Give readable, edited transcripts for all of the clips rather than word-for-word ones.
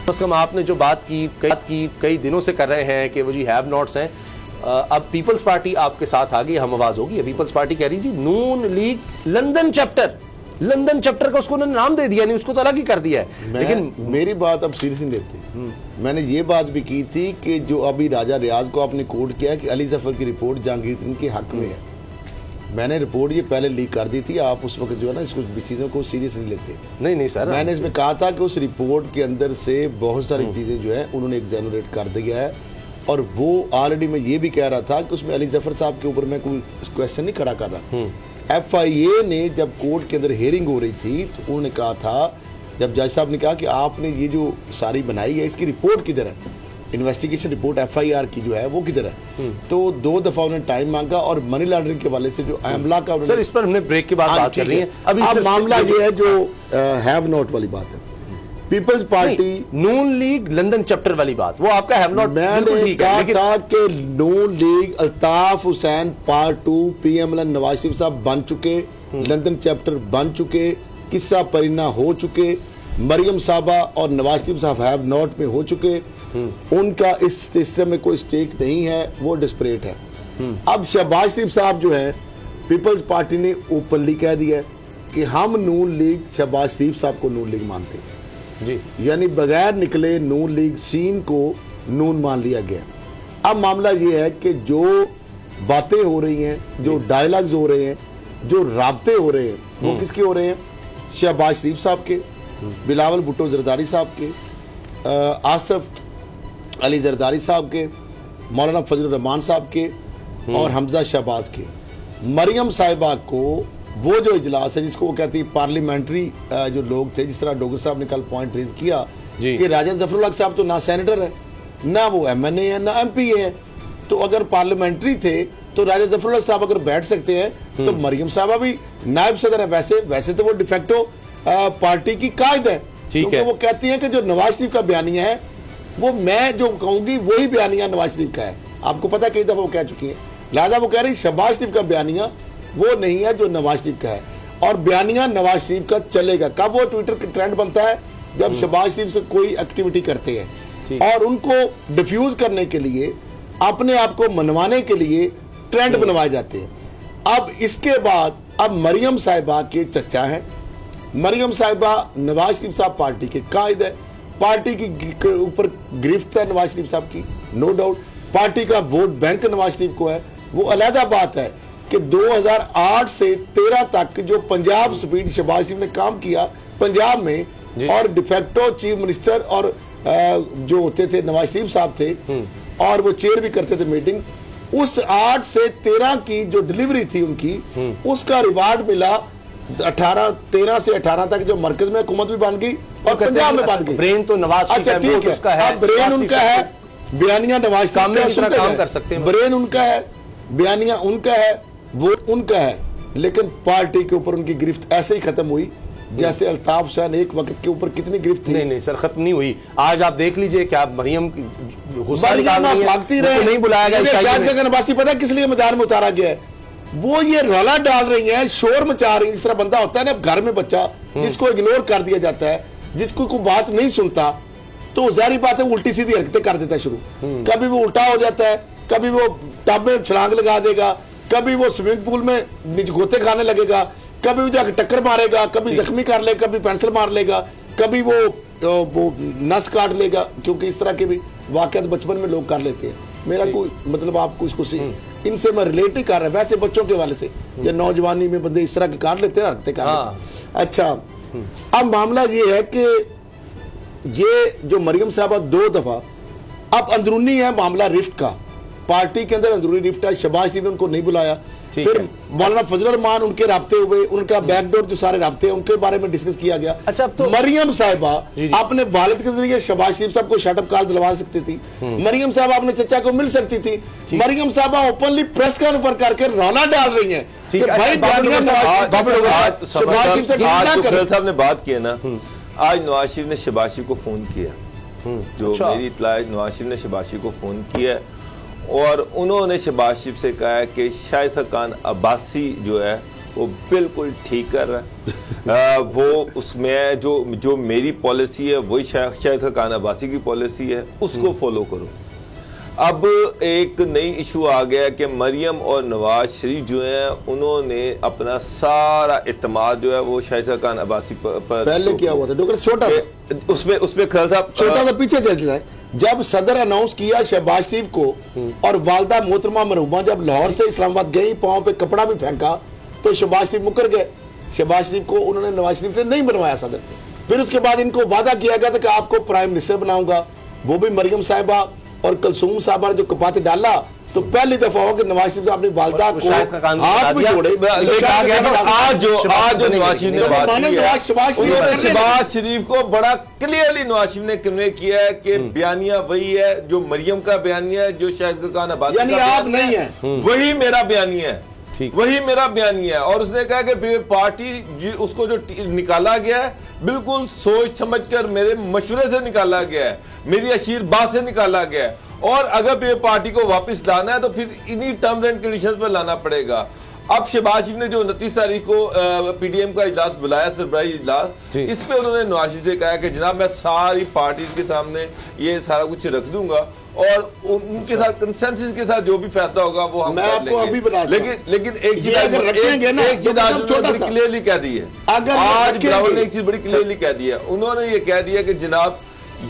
कम आपने जो बात की कई दिनों से कर रहे हैं कि वो जी हैव नॉट्स हैं, अब पीपल्स पार्टी आपके साथ आ गई, हम आवाज होगी। पीपल्स पार्टी कह रही जी नून लीग लंदन चैप्टर का उसको उन्होंने नाम दे दिया, नहीं उसको तो अलग ही कर दिया है। लेकिन मेरी बात अब सीरियस नहीं लेते। मैंने ये बात भी की थी कि जो अभी राजा रियाज को आपने कोट किया कि अली जफर की रिपोर्ट जहांगीर के हक में है, मैंने रिपोर्ट ये पहले लीक कर दी थी। आप उस वक्त जो है ना इसको चीज़ों को सीरियस नहीं लेते। नहीं सर, मैंने इसमें कहा था कि उस रिपोर्ट के अंदर से बहुत सारी चीज़ें जो है उन्होंने एग्जैनरेट कर दिया है, और वो ऑलरेडी मैं ये भी कह रहा था कि उसमें अली जफर साहब के ऊपर मैं कोई क्वेश्चन नहीं खड़ा कर रहा। FIA ने जब कोर्ट के अंदर हेयरिंग हो रही थी तो उन्होंने कहा था, जब जज साहब ने कहा कि आपने ये जो सारी बनाई है इसकी रिपोर्ट किधर है, इन्वेस्टिगेशन रिपोर्ट FIR की जो है वो किधर है, तो 2 दफा उन्होंने टाइम मांगा और मनी लॉन्ड्रिंग के वाले से जो आमला का सर इस पर हमने ब्रेक के बाद बात कर रही है। अभी मामला ये है जो हैव नॉट वाली बात है, पीपल्स पार्टी नून लीग लंदन चैप्टर वाली बात, वो आपका हैव नॉट। मैंने कहा था कि Noon league Altaf Hussain part 2 PMLN Nawaz Sharif साहब बन चुके, लंदन चैप्टर बन चुके, किस्सा परिना हो चुके, मरियम साहबा और नवाज शरीफ साहब हैव नॉट में हो चुके, उनका इस सिस्टम में कोई स्टेक नहीं है, वो डिस्परेट है। अब शहबाज शरीफ साहब जो है, पीपल्स पार्टी ने ओपनली कह दिया है कि हम नून लीग शहबाज शरीफ साहब को नून लीग मानते हैं जी, यानी बगैर निकले नून लीग सीन को नून मान लिया गया। अब मामला ये है कि जो बातें हो रही हैं, जो डायलॉग्स हो रहे हैं, जो राब्ते हो रहे हैं, वो किसके हो रहे हैं? शहबाज शरीफ साहब के, बिलावल भुट्टो जरदारी साहब के, आसफ अली जरदारी साहब के, मौलाना फजल रहमान साहब के और हमजा शहबाज के। मरियम साहिबा को वो जो इजलास है जिसको वो कहती है पार्लियामेंट्री जो लोग थे, जिस तरह डोगर साहब ने कल पॉइंट रेज किया कि राजा जफरुल्लाह साहब तो ना सेनेटर है, ना वो MNA है, ना MP है, तो अगर पार्लियामेंट्री थे तो राजा जफरुल्लाह साहब अगर बैठ सकते हैं तो मरियम साहबा भी नायब सदर है। वैसे तो वो डिफेक्टो पार्टी की कायद है, क्योंकि वो कहती है कि जो नवाज शरीफ का बयानिया है वो मैं जो कहूंगी वही बयानिया नवाज शरीफ का है। आपको पता कई दफा वो कह चुकी है, लिहाजा वो कह रही शहबाज शरीफ का बयानिया वो नहीं है जो नवाज शरीफ का है, और बयानिया नवाज शरीफ का चलेगा। कब वो ट्विटर का ट्रेंड बनता है? जब शहबाज शरीफ से कोई एक्टिविटी करते हैं और उनको डिफ्यूज करने के लिए, अपने आप को मनवाने के लिए ट्रेंड बनवाए जाते हैं। अब इसके बाद अब मरियम साहिबा के चचा हैं, मरियम साहिबा नवाज शरीफ साहब पार्टी के कायद है, पार्टी की ऊपर गिरफ्त है नवाज शरीफ साहब की, नो डाउट। पार्टी का वोट बैंक नवाज शरीफ को है। वो अलहदा बात है कि 2008 से 13 तक जो पंजाब स्पीड शहबाज शरीफ ने काम किया पंजाब में, और डिफेक्टो चीफ मिनिस्टर और जो होते थे नवाज शरीफ साहब थे, और वो चेयर भी करते थे मीटिंग। उस 8 से 13 की जो डिलीवरी थी उनकी, उसका रिवार्ड मिला। 13 से 18 तक जो मरकज में हुकूमत भी बन गई और पंजाब में बन गई। ब्रेन तो नवाज शरीफ अच्छा ठीक है, अब ब्रेन उनका है, बयानिया नवाज शरीफ का काम कर सकते हैं। ब्रेन उनका है, बयानिया उनका है, वोट उनका है, लेकिन पार्टी के ऊपर उनकी गिरफ्त ऐसे ही खत्म हुई जैसे अल्ताफ हुसैन एक वक्त के ऊपर कितनी गिरफ्त थी। नहीं सर, खत्म नहीं हुई। आज आप देख लीजिए क्या मरियम भागती रहे, नहीं बुलाया गया। नवासी पता किस लिए मैदान में उतारा गया है? वो ये रौला डाल रही है, शोर मचा रही है। जिस तरह बंदा होता है ना घर में बच्चा जिसको इग्नोर कर दिया जाता है, जिसको कोई बात नहीं सुनता, तो जाहिर बात है उल्टी सीधी हरकतें कर देता है शुरू। कभी वो उल्टा हो जाता है, कभी वो टब में छलांग लगा देगा, कभी वो स्विमिंग पूल में गोते खाने लगेगा, कभी वो जाकर टक्कर मारेगा, कभी जख्मी कर लेगा, कभी पेंसिल मार लेगा, कभी वो नस काट लेगा, क्योंकि इस तरह के भी वाकयात बचपन में लोग कर लेते हैं। मेरा कोई मतलब आपको इसको इनसे मैं रिलेट ही कर रहा, वैसे बच्चों के वाले से या नौजवानी में बंदे इस तरह के कर लेते हैं, हरकतें कर लेते। अच्छा, अब मामला ये है कि ये जो मरियम साहबा 2 दफा, अब अंदरूनी है मामला रिफ्ट का, पार्टी के अंदर अंदरूनी रिफ्ट है। शहबाज शरीफ ने उनको नहीं बुलाया, फिर मौलाना फजल रहमान उनके राब्ते हुए, उनका बैकडोर जो सारे राब्ते हैं उनके बारे में डिस्कस किया गया। अच्छा, तो मरियम साहिबा अपने वालिद के जरिए शहबाज शरीफ साहब को शटअप कॉल दिलवा सकती थी, मरियम साहबा अपने चचा को मिल सकती थी। मरियम साहबा ओपनली प्रेस कॉन्फ्रेंस करके रौला डाल रही है। भाई साहब ने बात की ना, आज नवाज शरीफ ने शहबाज शरीफ को फोन किया, जो मेरी इत्तला है, नवाज शरीफ ने शहबाज शरीफ को फोन किया और उन्होंने शहबाज शरीफ से कहा है कि शाहिद खान अब्बासी जो है वो बिल्कुल ठीक कर रहा है। वो उसमें जो मेरी पॉलिसी है वही शाहिद खान अब्बासी की पॉलिसी है, उसको फॉलो करो। अब एक नई इशू आ गया कि मरियम और नवाज शरीफ जो हैं उन्होंने अपना सारा इत्मीनान जो है वो शाहिद खान अब्बासी पर पहले क्या हुआ था डॉक्टर, छोटा उसमें खैर साहब छोटा सा पीछे चल रहा है। जब सदर अनाउंस किया शहबाज शरीफ को और वालदा मोहतरमा मरहूमा जब लाहौर से इस्लामाबाद गई, पाँव पे कपड़ा भी फेंका, तो शहबाज शरीफ मुकर गए। शहबाज शरीफ को उन्होंने नवाज शरीफ ने नहीं बनवाया सदर। फिर उसके बाद इनको वादा किया गया था कि आपको प्राइम मिनिस्टर बनाऊंगा, वो भी मरियम साहिबा और कलसूम साहबा ने जो कपाते डाला, तो पहली दफा हो कि नवाज शरीफ अपनी वालदा को हाथ भी जोड़े। आज जो नवाज शरीफ ने बात की है, शहबाज शरीफ को बड़ा क्लियरली नवाज शरीफ ने कन्वे किया है कि बयानिया वही है जो मरियम का बयानिया है, जो शाहिद खान अब्बासी यानी आप नहीं है, वही मेरा बयानिया है, वही मेरा बयानिया है। और उसने कहा कि पार्टी उसको जो निकाला गया है बिल्कुल सोच समझकर मेरे मशवरे से निकाला गया है, मेरी आशीर्वाद से निकाला गया है। और अगर ये पार्टी को वापस लाना है तो फिर इन्हीं टर्म्स एंड कंडीशंस पर लाना पड़ेगा। अब शहबाज शरीफ ने जो 29 तारीख को पीडीएम का इजलास बुलाया, सरबराही इजलास, इस पे उन्होंने नवाज शरीफ से कहा कि जनाब मैं सारी पार्टी के सामने ये सारा कुछ रख दूंगा और उनके साथ कंसेंसस के साथ जो भी फैसला होगा वो हम कर लेंगे। लेकिन एक चीज आज बड़ी क्लियरली कह दी है, आज बिलावल ने एक चीज बड़ी क्लियरली कह दी है, उन्होंने ये कह दिया कि जनाब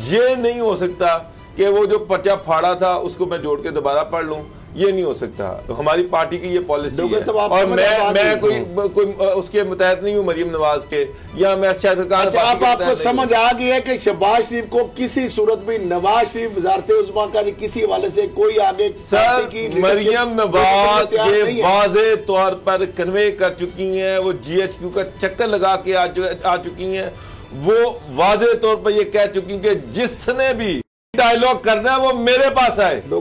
ये नहीं हो सकता कि वो जो पर्चा फाड़ा था उसको मैं जोड़ के दोबारा पढ़ लूं, ये नहीं हो सकता। तो हमारी पार्टी की ये पॉलिसी है और मैं कोई उसके मुतहत नहीं हूँ मरियम नवाज के, या मैं शायद आपको समझ आ गई है कि शहबाज शरीफ को किसी सूरत में नवाज शरीफ वज़ारत उज़्मा का किसी हवाले से कोई आगे सर मरियम नवाज ये वाज़े तौर पर कन्वे कर चुकी हैं, वो GHQ का चक्कर लगा के आ चुकी हैं, वो वाज़े तौर पर ये कह चुकी कि जिसने भी डायलॉग करना है वो मेरे पास आए, वो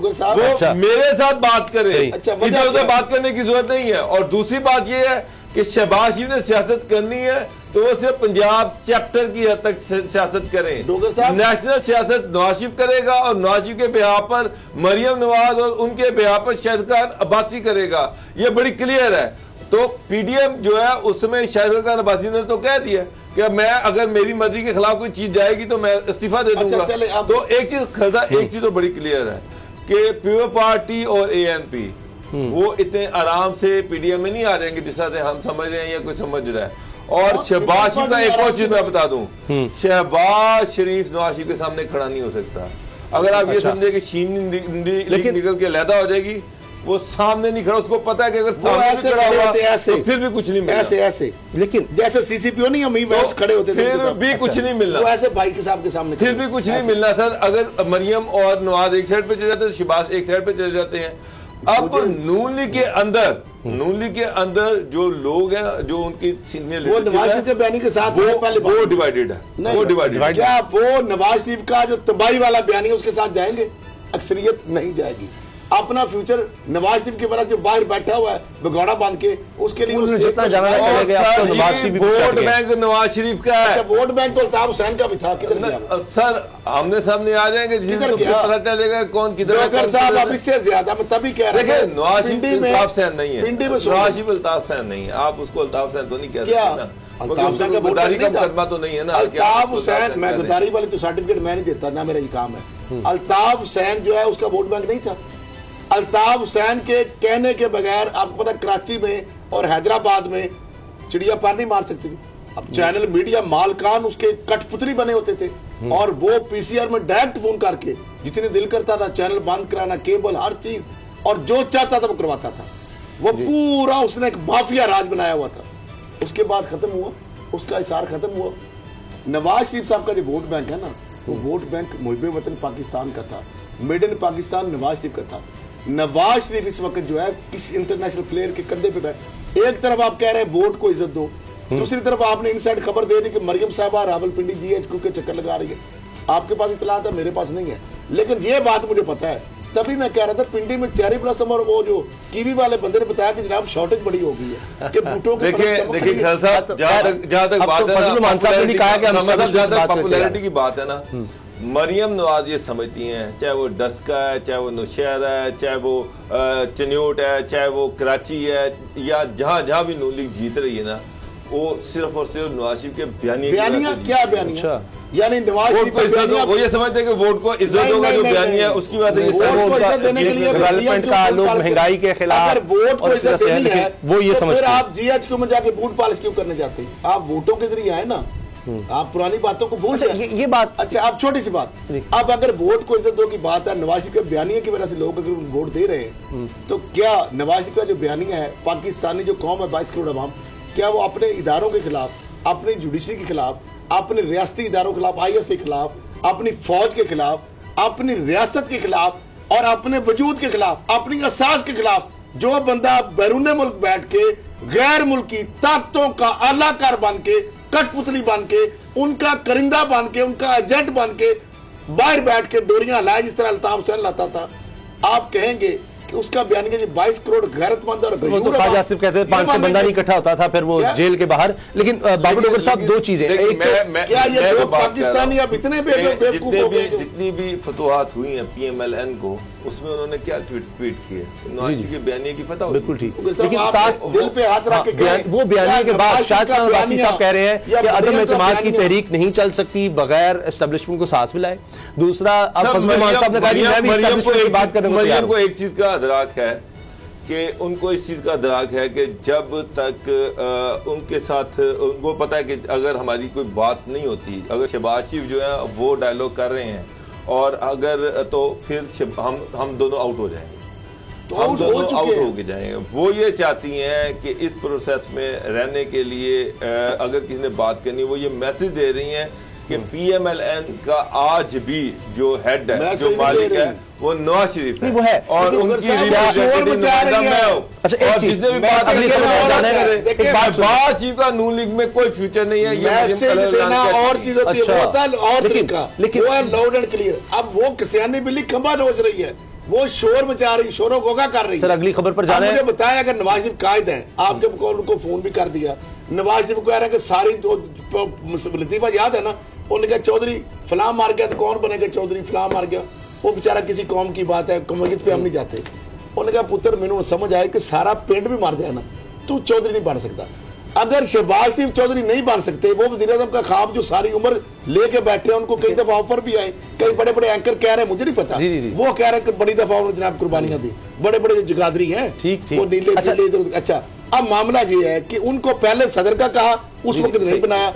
मेरे साथ बात करे, इधर उधर बात करने की जरूरत नहीं है। और दूसरी बात ये है कि शहबाज शरीफ ने सियासत करनी है तो वो सिर्फ पंजाब चैप्टर की हद तक सियासत करें, नेशनल सियासत नवाज शरीफ करेगा और नवाज शरीफ के बिहार पर मरियम नवाज और उनके बिहार पर शाहिद खान अब्बासी करेगा, ये बड़ी क्लियर है। तो पीडीएम जो है उसमें शाहिद खान अब्बासी ने तो कह दिया कि मैं अगर मेरी मर्जी के खिलाफ कोई चीज जाएगी तो मैं इस्तीफा दे दूंगा। तो एक चीज तो बड़ी क्लियर है कि पीपल पार्टी और एएनपी वो इतने आराम से पीडीएम में नहीं आ जाएंगे जिस तरह से हम समझ रहे हैं या कोई समझ रहा है। और शहबाज शरीफ का एक और चीज मैं बता दूं, शहबाज शरीफ नवाज शरीफ के सामने खड़ा नहीं हो सकता। अगर आप ये समझे कि शीन निकल के अलहदा हो जाएगी, वो सामने नहीं खड़ा, उसको पता है कि अगर सामने खड़ा हुआ तो फिर भी कुछ नहीं मिलना। ऐसे लेकिन जैसे सीसीपीओ नहीं हम वैसे खड़े होते थे, फिर भी कुछ नहीं मिलना, वो ऐसे भाई के साहब के सामने फिर भी कुछ नहीं मिलना सर। अगर मरियम और नवाज एक साइड पे चले जाते हैं, शहबाज एक साइड पे चले जाते हैं। अब नून लीग के अंदर जो लोग हैं, जो उनकी सीनियर वो नवाज शरीफ के बयानी के साथ वो डिवाइडेड है, वो डिवाइडेड। क्या वो नवाज शरीफ का जो तबाही वाला बयानी है उसके साथ जाएंगे? अक्सरियत नहीं जाएगी। अपना फ्यूचर नवाज शरीफ के बाद जो बाहर बैठा हुआ है भगौड़ा बांध के, उसके लिए जितना जाना वोट बैंक नवाज शरीफ का है। वोट बैंक तो अल्ताफ हुसैन का भी था। सर आमने सामने आ जाएंगे, पता चलेगा कौन किधर। साहब अब इससे ज्यादा मैं तभी कह रहा हूं, नवाज शरीफ अल्ताफ हुसैन नहीं है, नवाज शरीफ अल्ताफ हुसैन नहीं है, आप उसको अल्ताफ हुसैन तो नहीं कह सकते। अल्ताफ हुसैन का गद्दारी का मुकदमा तो नहीं है ना। अल्ताफ हुसैन, मैं गद्दारी वाली तो सर्टिफिकेट मैं नहीं देता, ना मेरा ये काम है। अल्ताफ हुसैन जो है उसका वोट बैंक नहीं था। अल्ताफ हुसैन के कहने के बगैर आपको पता कराची में और हैदराबाद में चिड़िया पार नहीं मार सकती थी। अब चैनल मीडिया मालकान उसके कठपुतली बने होते थे और वो पीसीआर में डायरेक्ट फोन करके जितने दिल करता था चैनल बंद कराना, केबल, हर चीज, और जो चाहता था वो करवाता था। वो पूरा उसने एक माफिया राज बनाया हुआ था। उसके बाद खत्म हुआ, उसका इशार खत्म हुआ। नवाज शरीफ साहब का जो वोट बैंक है ना, वो वोट बैंक मुहिब वतन पाकिस्तान का था, मेड इन पाकिस्तान नवाज शरीफ का था। नवाज शरीफ इस वक्त जो है किस इंटरनेशनल प्लेयर के कंधे पे बैठ, एक तरफ आप कह रहे हैं वोट को इज्जत दो, दूसरी तरफ आपने इनसाइड खबर दे दी कि मरियम साहबा रावलपिंडी GHQ के चक्कर लगा रही है। आपके पास इतला था, मेरे पास नहीं है, लेकिन ये बात मुझे पता है। तभी मैं कह रहा था पिंडी में चेरी ब्लॉसम और वो जो कीवी वाले बंदे ने बताया कि जनाब शॉर्टेज बड़ी हो गई है कि बूटों के। देखिए खान साहब, जहां तक बात है ना, पॉपुलैरिटी की बात है ना, मरियम नवाज ये समझती हैं, चाहे वो डस्का है, चाहे वो नौशहरा है, चाहे वो चन्योट है, चाहे वो कराची है, या जहां जहां भी नून लीग जीत रही है ना, वो सिर्फ और सिर्फ नवाज शरीफ के बयानिया क्या बयानिया, यानी नवाज शरीफ वो ये समझते हैं कि वोट को इज्जत होगा, जो बयानिया है उसकी बात है, देने के लिए डेवलपमेंट का, लोग महंगाई के खिलाफ, अगर वोट को इज्जत देनी है वो ये समझते हैं। आप जीएचक्यू में जाके बूट पॉलिश क्यों करने जाते हैं? आप वोटों के जरिए आए ना, आप पुरानी बातों को भूल जाए। ये बात अच्छा, अब छोटी सी बात, अब अगर वोट को इज्जत दो की बात है, नवाज शरीफ के बयानिया की वजह से लोग अगर वोट दे रहे हैं, तो क्या नवाज शरीफ का जो बयानिया है, पाकिस्तानी जो कौम है 22 करोड़ अवाम, क्या वो अपने इदारों के खिलाफ, अपनी जुडिशरी के खिलाफ, अपने रियासती इदारों के खिलाफ, IAS के खिलाफ, अपनी फौज के खिलाफ, अपनी रियासत के खिलाफ और अपने वजूद के खिलाफ, अपनी असास के खिलाफ, जो बंदा बैरून मुल्क बैठ के गैर मुल्की ताकतों का आलाकार बन के, कठपुतली बन के, उनका करिंदा बन के, उनका एजेंट बन के बाहर बैठ के डोरियां लाए, जिस तरह अल्ताफ हुसैन लाता था, आप कहेंगे कि उसका बयान के 22 करोड़ गैरतमंद और ख्वाजा आसिफ कहते हैं 500 बंदा नहीं इकट्ठा होता था फिर वो जेल के बाहर। लेकिन बाबू डोगर साहब, दो चीजें, क्या ये लोग पाकिस्तानी अब इतने बेवकूफ हो गए? जितनी भी फतुहात हुई हैं PMLN को, उसमें उन्होंने क्या ट्वीट किए, नवाज शरीफ के बयानिए की फतह, बिल्कुल ठीक, लेकिन साथ दिल पे हाथ रख के वो बयानिए के बाद शायद वासी साहब कह रहे हैं कि अदम एतमाद की तहरीक नहीं चल सकती बगैर एस्टेब्लिशमेंट को साथ मिलाए। दूसरा, अब फजल मान साहब ने कहा कि मैं भी एस्टेब्लिशमेंट की बात करने को तैयार हूं। एक चीज का अदराक है कि उनको इस चीज का अदराक है कि जब तक उनके साथ उनको पता है कि अगर हमारी कोई बात नहीं होती, अगर शहबाज शरीफ जो है वो डायलॉग कर रहे हैं और अगर, तो फिर हम दोनों आउट हो जाएंगे, तो हम दोनों आउट होके जाएंगे। वो ये चाहती हैं कि इस प्रोसेस में रहने के लिए अगर किसी ने बात करनी, वो ये मैसेज दे रही हैं कि PMLN का आज भी जो हेड है, जो मालिक है, वो नवाज शरीफ है, वो है, और उनकी नवाज शरीफ का नून लीग में कोई फ्यूचर नहीं है। और चीज होती है, लेकिन वो है लाउड एंड क्लियर। अब वो किसानी बिल्ली खंबा नोच रही है, वो शोर मचा रही, शोरों गोगा कर रही है। सर, अगली खबर पर जाना है। मुझे बताया अगर नवाज शरीफ कायद हैं, आपके उनको फोन भी कर दिया, नवाज शरीफ को कह रहे हैं कि सारी लतीफा याद है ना, उन्होंने कहा चौधरी फलां मार गया तो कौन बनेगा चौधरी, फलां मार गया, वो बेचारा किसी कौम की बात है, कमयत पे हम नहीं जाते। उन्होंने कहा पुत्र मैंने समझ आया कि सारा पिंड भी मार जाए ना, तू चौधरी नहीं बन सकता। अगर शहबाज शरीफ चौधरी नहीं बन सकते, वो वज़ीर आज़म का ख्वाब जो सारी उम्र लेके बैठे हैं, उनको कई दफा ऑफर भी आए, कई बड़े बड़े एंकर कह रहे हैं, मुझे नहीं पता, वो कह रहे हैं कि बड़ी दफा उन्होंने जनाब कुर्बानियां दी, बड़े बड़े जगादरी हैं, वो नीले चिले। अच्छा, अब मामला ये है कि उनको पहले सदर का कहा, उस वक्त नहीं बनाया,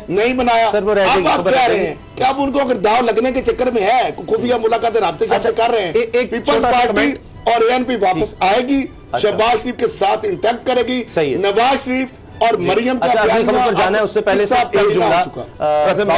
नहीं बनाया। अब आप कह रहे हैं कि अब उनको अगर दाव लगने के चक्कर में है, खुफिया मुलाकातें राब्ते से कर रहे हैं, पीपल्स पार्टी और ANP वापस आएगी, शहबाज शरीफ के साथ इंटैक्ट करेगी, नवाज शरीफ और मरियम का जाना है। उससे पहले